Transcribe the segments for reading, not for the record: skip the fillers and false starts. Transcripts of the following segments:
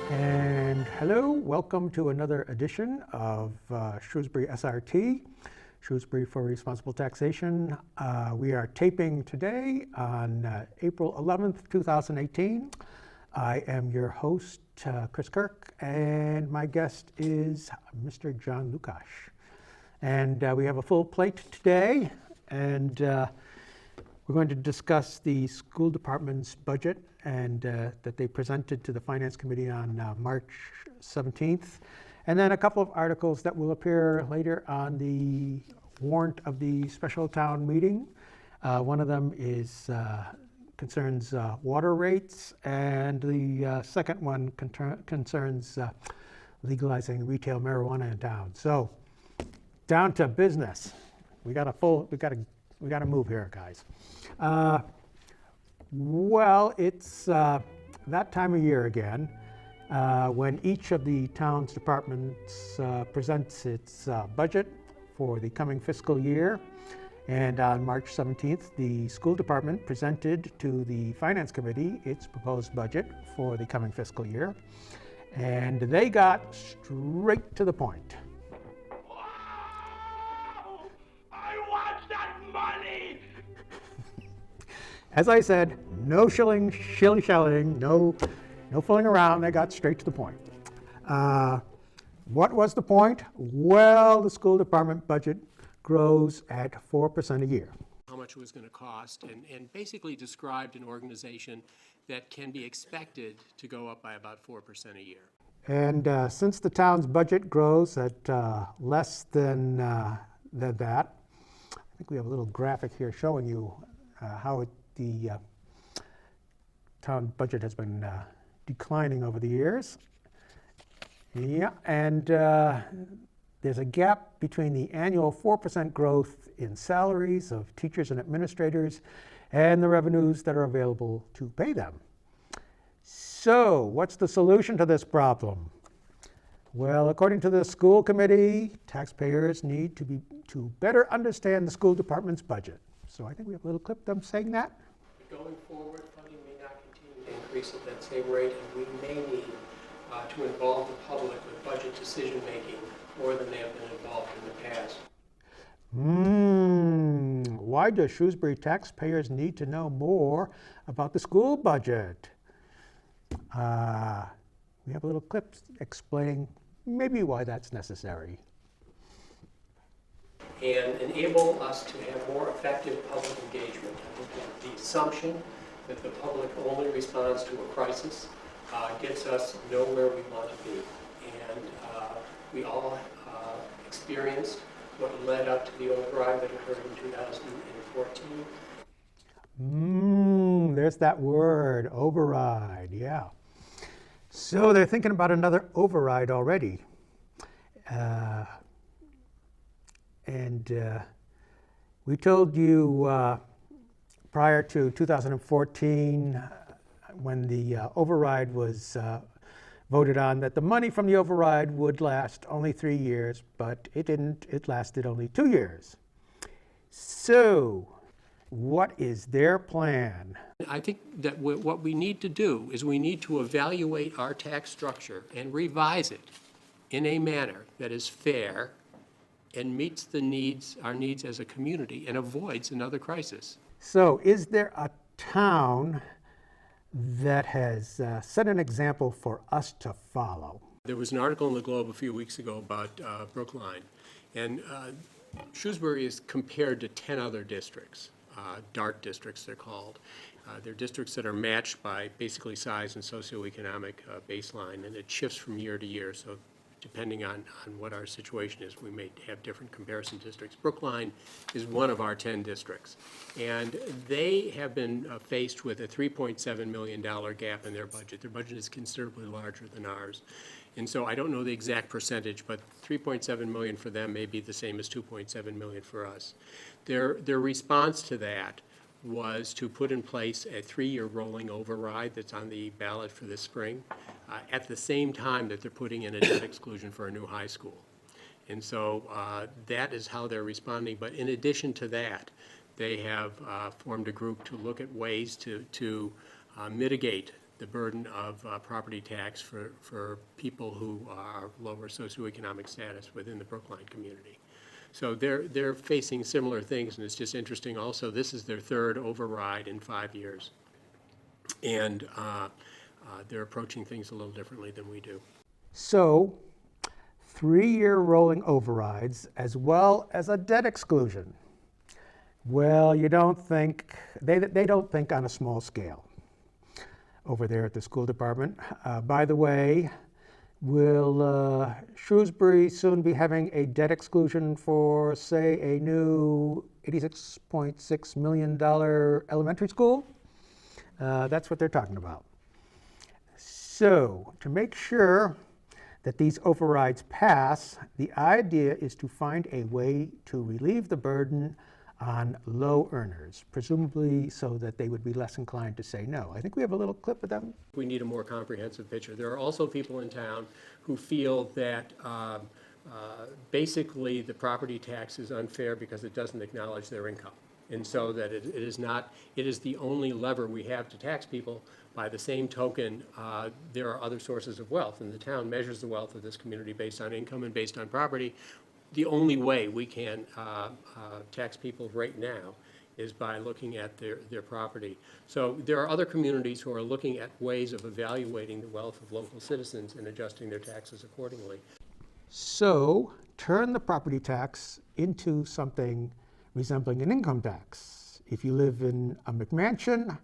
And hello, welcome to another edition of Shrewsbury SRT, Shrewsbury for Responsible Taxation. We are taping today on April 11th, 2018. I am your host, Chris Kirk, and my guest is Mr. John Lukach. And we have a full plate today, and we're going to discuss the school department's budget and that they presented to the Finance Committee on March 17th. And then a couple of articles that will appear later on the warrant of the special town meeting. One of them is concerns water rates, and the second one concerns legalizing retail marijuana in town. So down to business. We got to move here, guys. Well, it's that time of year again when each of the town's departments presents its budget for the coming fiscal year. And on March 17th, the school department presented to the Finance Committee its proposed budget for the coming fiscal year. And they got straight to the point. As I said, no shilly-shallying, no fooling around. They got straight to the point. What was the point? Well, the school department budget grows at 4% a year. How much it was going to cost, and basically described an organization that can be expected to go up by about 4% a year. And since the town's budget grows at less than that, I think we have a little graphic here showing you how the town budget has been declining over the years. Yeah, and there's a gap between the annual 4% growth in salaries of teachers and administrators and the revenues that are available to pay them. So, what's the solution to this problem? Well, according to the school committee, taxpayers need to better understand the school department's budget. So I think we have a little clip of them saying that. Going forward, funding may not continue to increase at that same rate, and we may need to involve the public with budget decision-making more than they have been involved in the past. Why do Shrewsbury taxpayers need to know more about the school budget? We have a little clip explaining maybe why that's necessary. And enable us to have more effective public engagement. I think that the assumption that the public only responds to a crisis gets us nowhere we want to be. And we all experienced what led up to the override that occurred in 2014. There's that word, override, yeah. So they're thinking about another override already. And we told you prior to 2014, when the override was voted on, that the money from the override would last only 3 years, but it didn't. It lasted only 2 years. So what is their plan? I think that what we need to do is we need to evaluate our tax structure and revise it in a manner that is fair and meets our needs as a community and avoids another crisis. So is there a town that has set an example for us to follow? There was an article in the Globe a few weeks ago about Brookline, and Shrewsbury is compared to 10 other districts, DART districts they're called. They're districts that are matched by basically size and socioeconomic baseline, and it shifts from year to year. So depending on what our situation is, we may have different comparison districts. Brookline is one of our 10 districts, and they have been faced with a $3.7 million gap in their budget. Their budget is considerably larger than ours. And so I don't know the exact percentage, but $3.7 million for them may be the same as $2.7 million for us. Their response to that was to put in place a 3-year rolling override that's on the ballot for this spring, at the same time that they're putting in a debt exclusion for a new high school. And so that is how they're responding. But in addition to that, they have formed a group to look at ways to mitigate the burden of property tax for people who are lower socioeconomic status within the Brookline community. So they're facing similar things, and it's just interesting also, this is their third override in 5 years. And they're approaching things a little differently than we do. So, 3-year rolling overrides as well as a debt exclusion. Well, you don't think, they don't think on a small scale over there at the school department. By the way, will Shrewsbury soon be having a debt exclusion for, say, a new $86.6 million elementary school? That's what they're talking about. So, to make sure that these overrides pass, the idea is to find a way to relieve the burden on low earners, presumably so that they would be less inclined to say no. I think we have a little clip of them. We need a more comprehensive picture. There are also people in town who feel that basically the property tax is unfair because it doesn't acknowledge their income. And so that it is the only lever we have to tax people. By the same token, there are other sources of wealth, and the town measures the wealth of this community based on income and based on property. The only way we can tax people right now is by looking at their property. So there are other communities who are looking at ways of evaluating the wealth of local citizens and adjusting their taxes accordingly. So, turn the property tax into something resembling an income tax. If you live in a McMansion,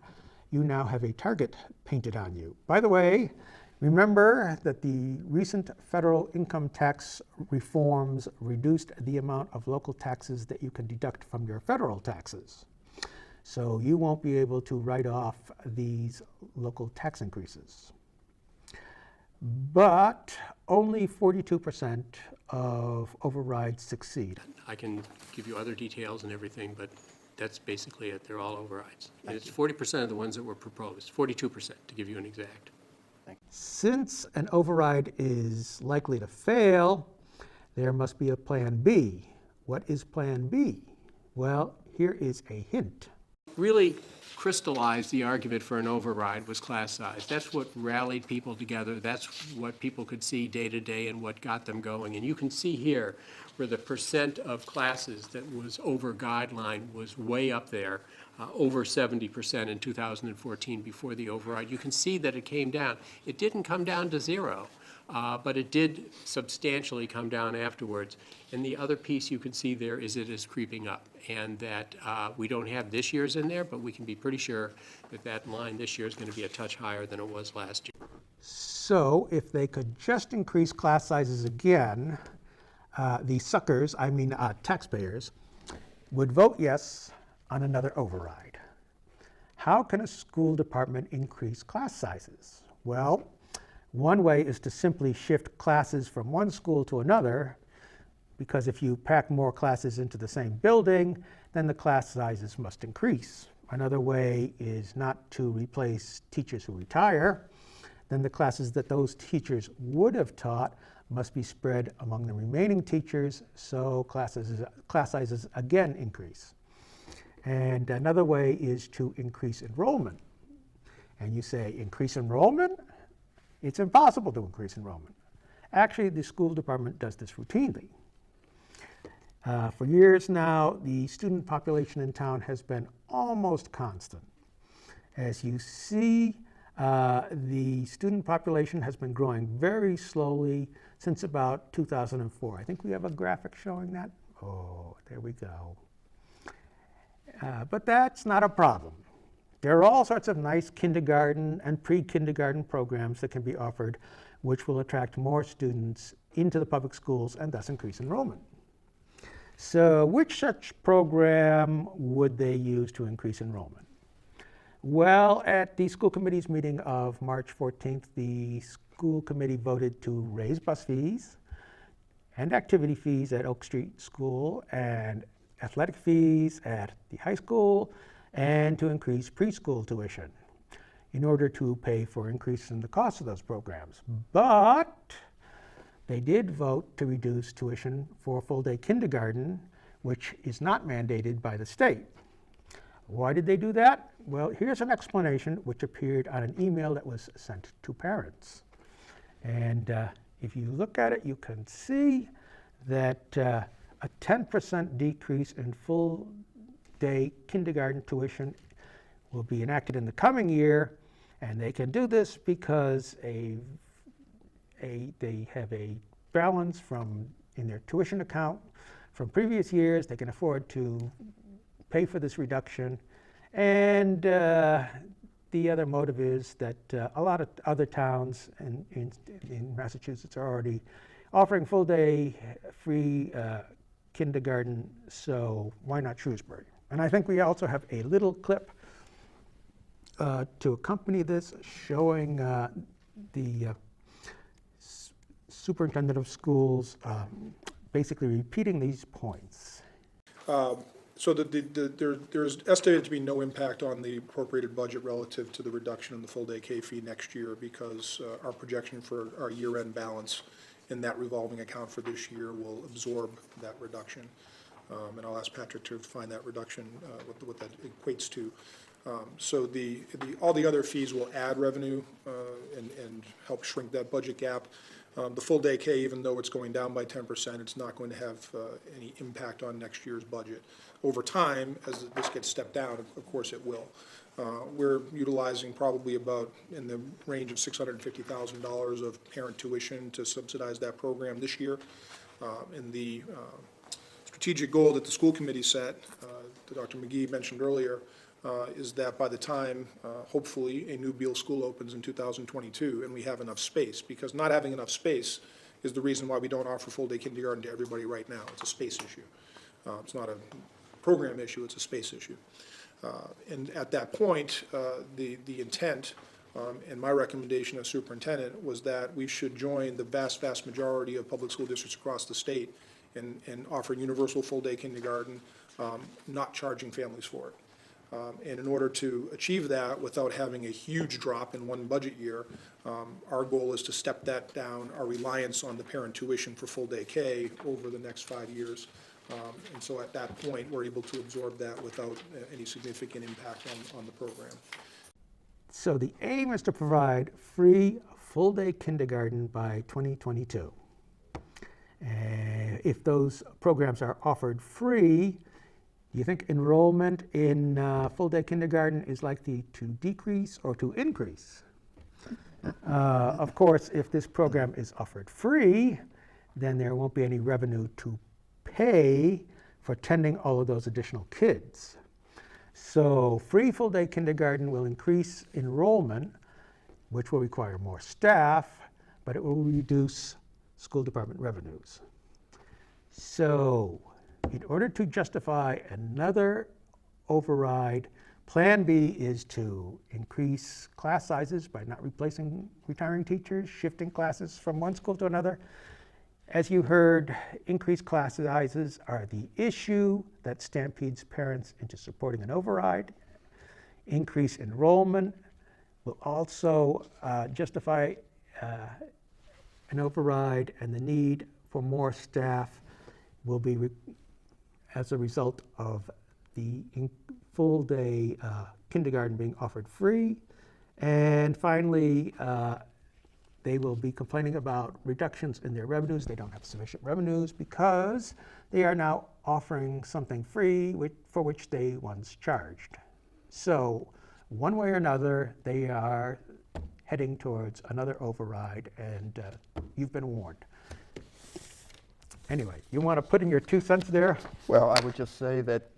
you now have a target painted on you. By the way, remember that the recent federal income tax reforms reduced the amount of local taxes that you can deduct from your federal taxes. So you won't be able to write off these local tax increases. But only 42% of overrides succeed. I can give you other details and everything, but that's basically it. They're all overrides. And it's 40% of the ones that were proposed, 42% to give you an exact. Since an override is likely to fail, there must be a plan B. What is plan B? Well, here is a hint. Really crystallized the argument for an override was class size. That's what rallied people together. That's what people could see day to day and what got them going. And you can see here where the percent of classes that was over guideline was way up there, over 70% in 2014 before the override. You can see that it came down. It didn't come down to zero, but it did substantially come down afterwards. And the other piece you can see there is it is creeping up, and that we don't have this year's in there, but we can be pretty sure that that line this year is going to be a touch higher than it was last year. So if they could just increase class sizes again, the suckers, I mean taxpayers, would vote yes on another override. How can a school department increase class sizes? Well, one way is to simply shift classes from one school to another, because if you pack more classes into the same building, then the class sizes must increase. Another way is not to replace teachers who retire. Then the classes that those teachers would have taught must be spread among the remaining teachers, so class sizes again increase. And another way is to increase enrollment. And you say, increase enrollment? It's impossible to increase enrollment. Actually, the school department does this routinely. For years now, the student population in town has been almost constant. As you see, the student population has been growing very slowly since about 2004. I think we have a graphic showing that. Oh, there we go. But that's not a problem. There are all sorts of nice kindergarten and pre-kindergarten programs that can be offered, which will attract more students into the public schools and thus increase enrollment. So which such program would they use to increase enrollment? Well, at the school committee's meeting of March 14th, the school committee voted to raise bus fees and activity fees at Oak Street School and athletic fees at the high school, and to increase preschool tuition in order to pay for increase in the cost of those programs. But they did vote to reduce tuition for full-day kindergarten, which is not mandated by the state. Why did they do that? Well, here's an explanation which appeared on an email that was sent to parents. And if you look at it, you can see that a 10% decrease in full-day kindergarten tuition will be enacted in the coming year, and they can do this because they have a balance in their tuition account from previous years. They can afford to pay for this reduction, and the other motive is that a lot of other towns in Massachusetts are already offering full-day free kindergarten, so why not Shrewsbury? And I think we also have a little clip to accompany this showing the superintendent of schools basically repeating these points. So there's estimated to be no impact on the appropriated budget relative to the reduction in the full-day K fee next year, because our projection for our year-end balance in that revolving account for this year will absorb that reduction. And I'll ask Patrick to find that reduction, what that equates to. So all the other fees will add revenue and help shrink that budget gap. The full-day K, even though it's going down by 10%, it's not going to have any impact on next year's budget. Over time, as this gets stepped down, of course it will. We're utilizing probably about in the range of $650,000 of parent tuition to subsidize that program this year. And the strategic goal that the school committee set, that Dr. McGee mentioned earlier, is that by the time, hopefully, a new Beal school opens in 2022 and we have enough space, because not having enough space is the reason why we don't offer full-day kindergarten to everybody right now. It's a space issue. It's not a program issue, it's a space issue. And at that point, the intent and my recommendation as superintendent was that we should join the vast majority of public school districts across the state in offering universal full-day kindergarten, not charging families for it. And in order to achieve that without having a huge drop in one budget year, our goal is to step that down, our reliance on the parent tuition for full-day K over the next 5 years. And so at that point, we're able to absorb that without any significant impact on the program. So the aim is to provide free full-day kindergarten by 2022. If those programs are offered free, do you think enrollment in full-day kindergarten is likely to decrease or to increase? Of course, if this program is offered free, then there won't be any revenue to pay for attending all of those additional kids. So free full-day kindergarten will increase enrollment, which will require more staff, but it will reduce school department revenues. So in order to justify another override, Plan B is to increase class sizes by not replacing retiring teachers, shifting classes from one school to another. As you heard, increased class sizes are the issue that stampedes parents into supporting an override. Increased enrollment will also justify an override, and the need for more staff will be as a result of the full-day kindergarten being offered free. And finally, they will be complaining about reductions in their revenues. They don't have sufficient revenues because they are now offering something free for which they once charged. So one way or another, they are heading towards another override, and you've been warned. Anyway, you want to put in your 2 cents there? Well, I would just say that,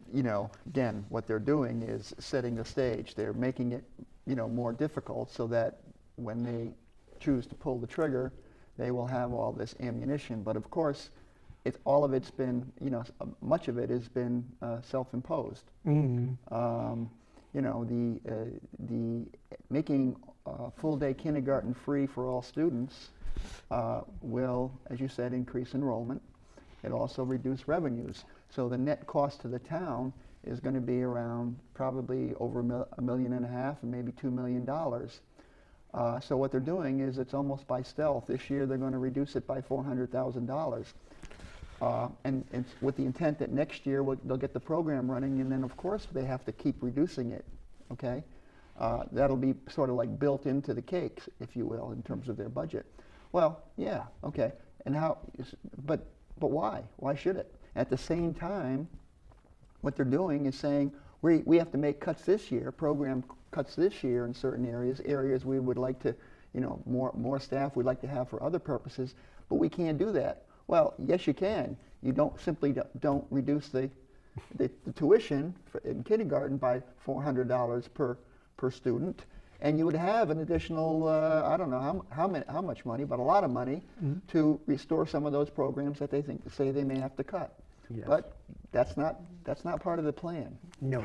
again, what they're doing is setting the stage. They're making it, more difficult so that when they choose to pull the trigger, they will have all this ammunition. But of course, all of it's been, much of it has been self-imposed. Mm-hmm. The making full-day kindergarten free for all students will, as you said, increase enrollment. It also reduce revenues. So the net cost to the town is going to be around probably over $1.5 million and maybe $2 million. So what they're doing is it's almost by stealth. This year they're going to reduce it by $400,000. and with the intent that next year they'll get the program running, and then of course they have to keep reducing it, okay? That'll be sort of like built into the cake, if you will, in terms of their budget. Well, yeah, okay, and but why? Why should it? At the same time, what they're doing is saying, we have to make cuts this year, program cuts this year in certain areas we would like to, more staff we'd like to have for other purposes, but we can't do that. Well, yes, you can. You don't reduce the tuition in kindergarten by $400 per student, and you would have an additional, I don't know how much money, but a lot of money to restore some of those programs that they say they may have to cut. Yes. But that's not part of the plan. No.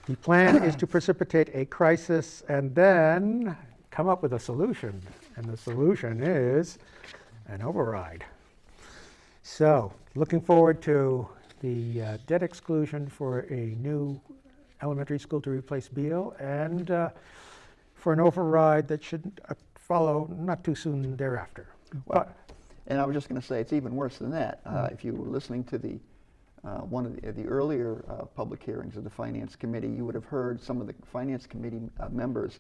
The plan is to precipitate a crisis and then come up with a solution. And the solution is an override. So, looking forward to the debt exclusion for a new elementary school to replace Beale, and for an override that should follow not too soon thereafter. Well, and I was just going to say, it's even worse than that. If you were listening to the one of the earlier public hearings of the Finance Committee, you would have heard some of the Finance Committee members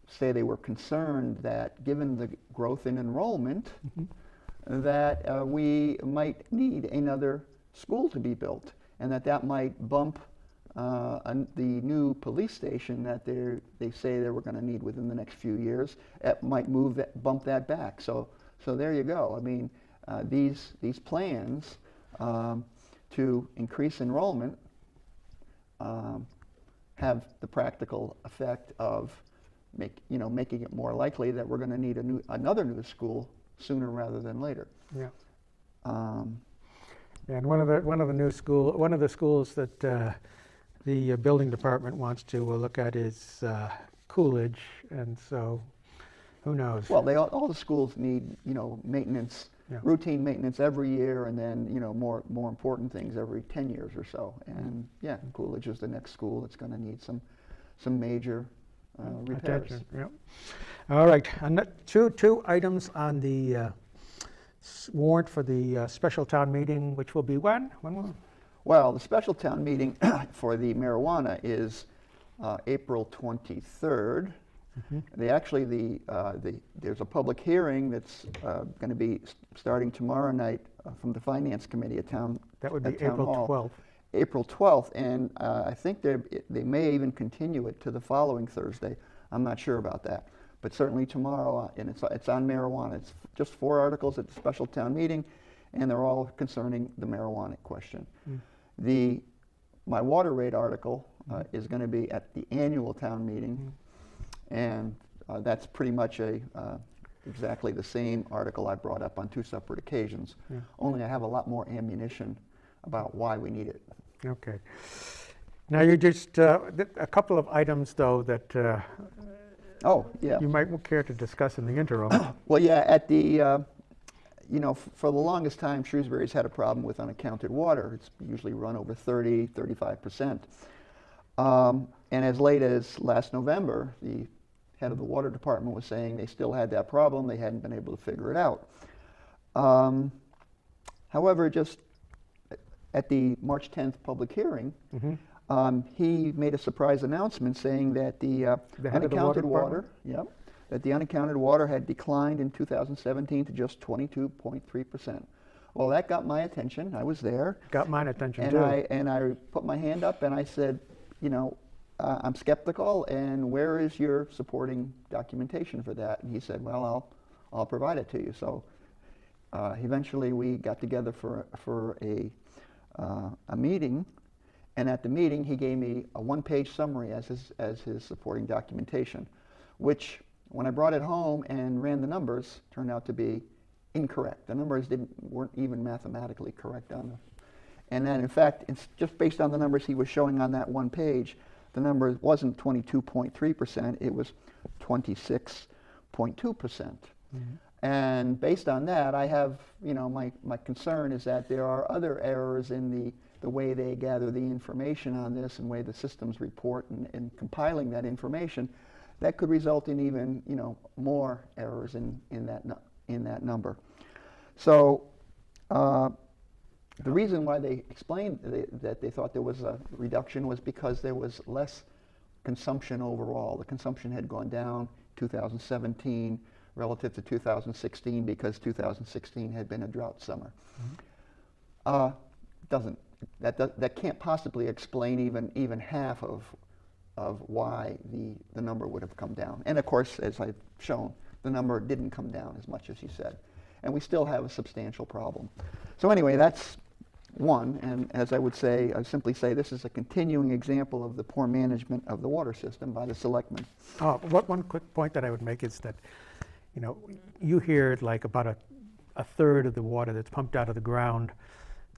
say they were concerned that given the growth in enrollment, that we might need another school to be built, and that might bump the new police station that they say they were going to need within the next few years. It might bump that back. So there you go. I mean, these plans to increase enrollment have the practical effect of making it more likely that we're going to need another new school sooner rather than later. Yeah. And one of the schools that the building department wants to look at is Coolidge, and so who knows? Well, all the schools need maintenance, routine maintenance every year, and then more important things every 10 years or so. And yeah, Coolidge is the next school that's going to need some major repairs. Attention. Yep. All right, and two items on the warrant for the special town meeting, which will be when? When will? Well, the special town meeting for the marijuana is April 23rd. There's a public hearing that's going to be starting tomorrow night from the Finance Committee at Town Hall. That would be April 12th. April 12th, and I think they may even continue it to the following Thursday. I'm not sure about that, but certainly tomorrow, and it's on marijuana. It's just 4 articles at the special town meeting, and they're all concerning the marijuana question. My water rate article is going to be at the annual town meeting, and that's pretty much exactly the same article I brought up on 2 separate occasions, only I have a lot more ammunition about why we need it. Okay. Now you just, a couple of items though that you might care to discuss in the interim. Well, yeah, at the, for the longest time, Shrewsbury's had a problem with unaccounted water. It's usually run over 35%. And as late as last November, the head of the water department was saying they still had that problem. They hadn't been able to figure it out. However, just at the March 10th public hearing, he made a surprise announcement saying that the unaccounted water, that the unaccounted water had declined in 2017 to just 22.3%. Well, that got my attention. I was there. Got mine attention and too. I put my hand up and I said, I'm skeptical, and where is your supporting documentation for that? And he said, well, I'll provide it to you. So eventually we got together for a meeting, and at the meeting he gave me a 1-page summary as his supporting documentation, which when I brought it home and ran the numbers turned out to be incorrect. The numbers weren't even mathematically correct on them. And then in fact, it's just based on the numbers he was showing on that 1 page, the number wasn't 22.3%, it was 26.2%. And based on that, I have, my concern is that there are other errors in the way they gather the information on this and way the systems report and compiling that information that could result in even, more errors in that number. So The reason why they explained that they thought there was a reduction was because there was less consumption overall. The consumption had gone down 2017 relative to 2016 because 2016 had been a drought summer. That can't possibly explain even half of why the number would have come down. And of course, as I've shown, the number didn't come down as much as you said. And we still have a substantial problem. So anyway, that's one, and as I would say, I simply say this is a continuing example of the poor management of the water system by the selectmen. One quick point that I would make is that, you hear like about a third of the water that's pumped out of the ground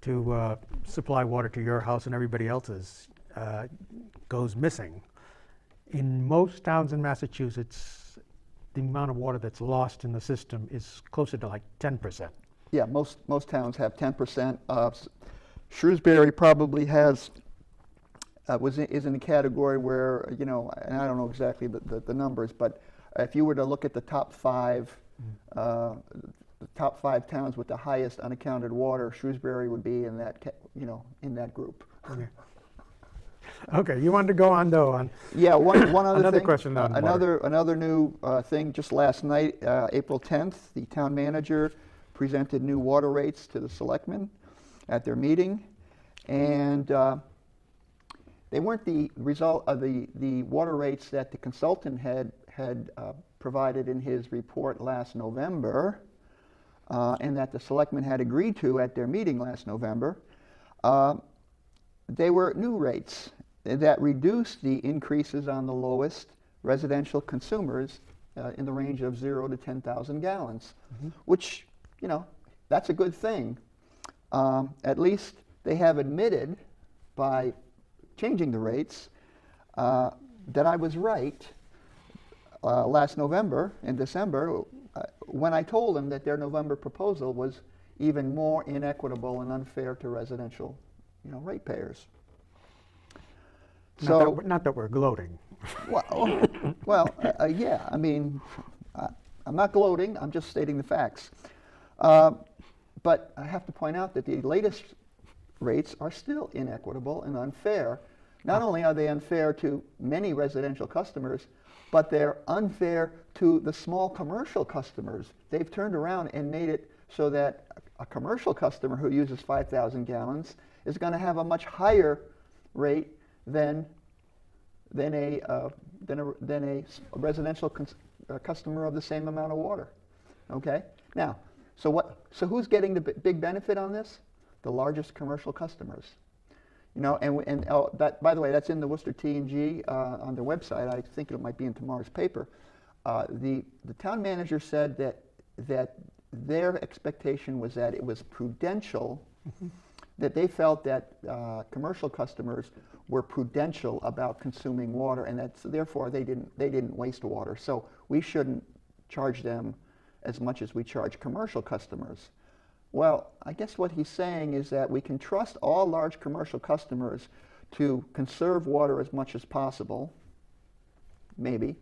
to supply water to your house and everybody else's goes missing. In most towns in Massachusetts, the amount of water that's lost in the system is closer to like 10%. Yeah, most towns have 10%. Shrewsbury probably has is in a category where, and I don't know exactly the numbers, but if you were to look at the top five towns with the highest unaccounted water, Shrewsbury would be in that in that group. Okay, you wanted to go on though. Yeah, one other another thing, question on water. Another new thing. Just last night, April 10th, the town manager presented new water rates to the selectmen at their meeting, and they weren't the result of the water rates that the consultant had provided in his report last November, and that the selectmen had agreed to at their meeting last November. They were new rates that reduced the increases on the lowest residential consumers in the range of 0 to 10,000 gallons, which, that's a good thing. At least they have admitted by changing the rates that I was right last November and December when I told them that their November proposal was even more inequitable and unfair to residential ratepayers. So, not that we're gloating. Yeah, I mean, I'm not gloating, I'm just stating the facts. But I have to point out that the latest rates are still inequitable and unfair. Not only are they unfair to many residential customers, but they're unfair to the small commercial customers. They've turned around and made it so that a commercial customer who uses 5,000 gallons is going to have a much higher rate than a residential customer of the same amount of water. Okay. Now, so who's getting the big benefit on this? The largest commercial customers. That, by the way, that's in the Worcester T&G on their website. I think it might be in tomorrow's paper. The town manager said that their expectation was that it was prudential, that they felt that commercial customers were prudential about consuming water, and that therefore they didn't waste water. So we shouldn't charge them as much as we charge commercial customers. Well, I guess what he's saying is that we can trust all large commercial customers to conserve water as much as possible, maybe,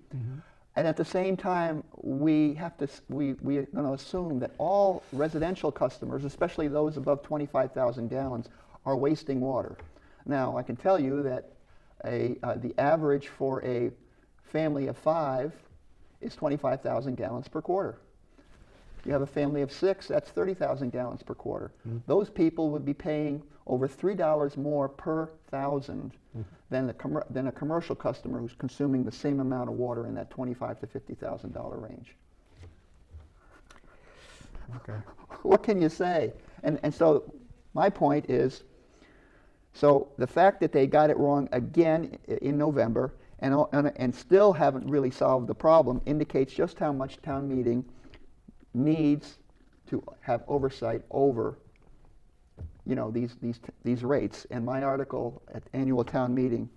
and at the same time we're going to assume that all residential customers, especially those above 25,000 gallons, are wasting water. Now, I can tell you that the average for a family of 5 is 25,000 gallons per quarter. If you have a family of 6, that's 30,000 gallons per quarter. Those people would be paying over $3 more per thousand than a commercial customer who's consuming the same amount of water in that $25,000 to $50,000 range. Okay. What can you say? And so my point is, so the fact that they got it wrong again in November and still haven't really solved the problem indicates just how much town meeting needs to have oversight over these rates, and my article at annual town meeting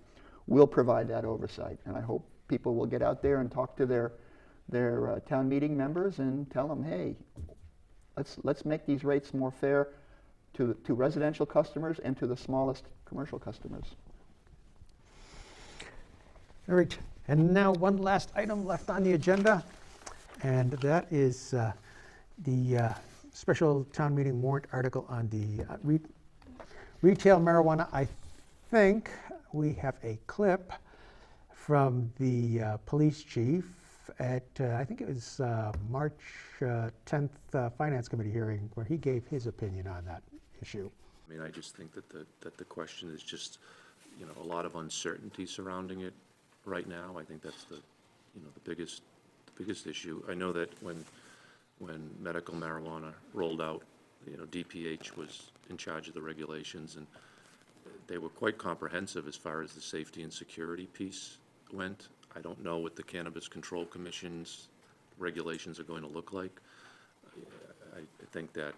will provide that oversight, and I hope people will get out there and talk to their town meeting members and tell them, hey, let's make these rates more fair to residential customers and to the smallest commercial customers. All right, and now one last item left on the agenda, and that is the special town meeting warrant article on the retail marijuana. I think we have a clip from the police chief at, I think it was March 10th Finance Committee hearing, where he gave his opinion on that issue. I mean, I just think that the question is just, you know, a lot of uncertainty surrounding it right now. I think that's the biggest issue. I know that when medical marijuana rolled out, you know, DPH was in charge of the regulations, and they were quite comprehensive as far as the safety and security piece went. I don't know what the Cannabis Control Commission's regulations are going to look like. I think that,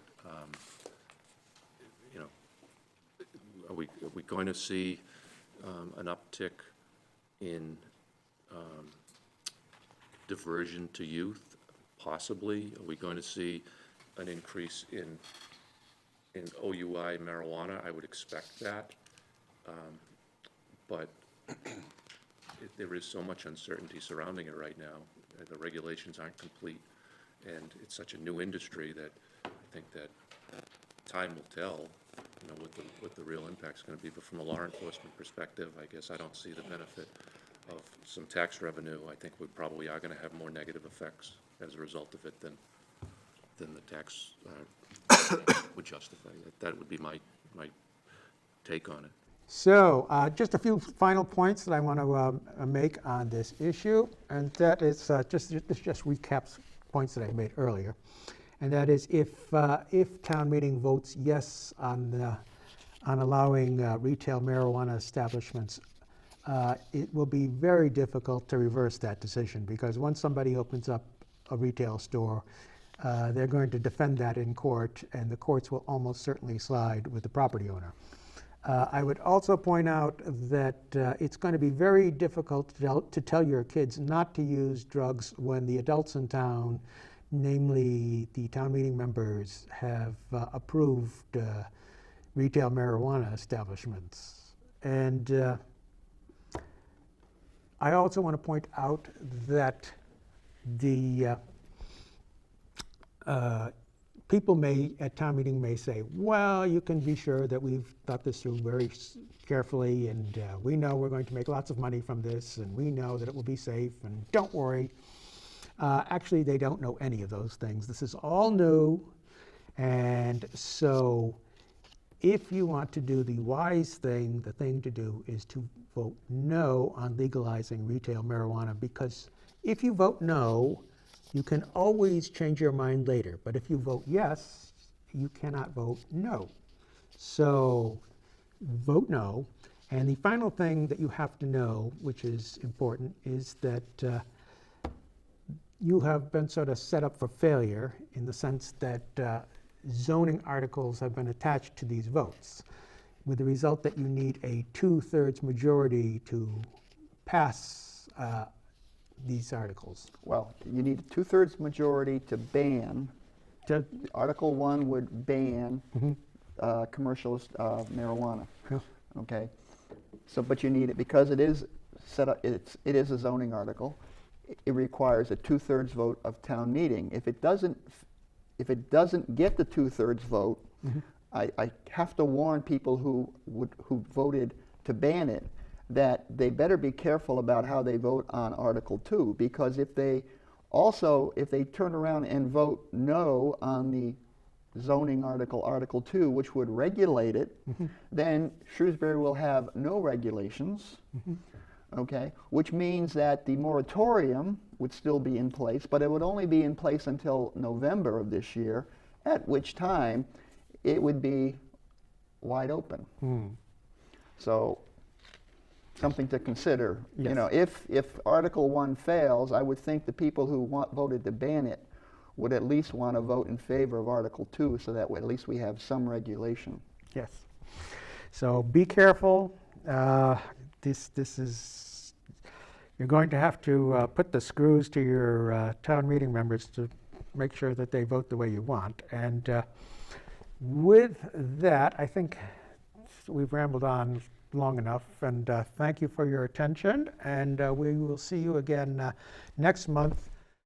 you know, are we going to see an uptick in diversion to youth? Possibly. Are we going to see an increase in OUI marijuana? I would expect that. But there is so much uncertainty surrounding it right now. The regulations aren't complete, and it's such a new industry that I think that time will tell, you know, what the real impact's going to be. But from a law enforcement perspective, I guess I don't see the benefit of some tax revenue. I think we probably are going to have more negative effects as a result of it than the tax would justify. That would be my take on it. So just a few final points that I want to make on this issue, and that is this just recaps points that I made earlier, and that is if town meeting votes yes on allowing retail marijuana establishments, it will be very difficult to reverse that decision, because once somebody opens up a retail store, they're going to defend that in court, and the courts will almost certainly side with the property owner. I would also point out that it's going to be very difficult to tell your kids not to use drugs when the adults in town, namely the town meeting members, have approved retail marijuana establishments. And I also want to point out that the people at town meeting may say, well, you can be sure that we've thought this through very carefully, and we know we're going to make lots of money from this, and we know that it will be safe, and don't worry. Actually, they don't know any of those things. This is all new, and so if you want to do the wise thing, the thing to do is to vote no on legalizing retail marijuana, because if you vote no, you can always change your mind later. But if you vote yes, you cannot vote no. So vote no. And the final thing that you have to know, which is important, is that you have been sort of set up for failure in the sense that zoning articles have been attached to these votes, with the result that you need a 2/3 majority to pass these articles. Well, you need a 2/3 majority to ban. Article 1 would ban commercial marijuana. Yeah. Okay, so but you need it because it is set up. It is a zoning article. It requires a 2/3 vote of town meeting. If it doesn't get the 2/3 vote, I have to warn people who voted to ban it that they better be careful about how they vote on Article 2, because if they turn around and vote no on the zoning article, Article 2, which would regulate it, then Shrewsbury will have no regulations, okay, which means that the moratorium would still be in place, but it would only be in place until November of this year, at which time it would be wide open. So something to consider. Yes. You know, if Article 1 fails, I would think the people who voted to ban it would at least want to vote in favor of Article 2, so that at least we have some regulation. Yes. So be careful. This is, you're going to have to put the screws to your town meeting members to make sure that they vote the way you want. And with that, I think we've rambled on long enough, and thank you for your attention, and we will see you again next month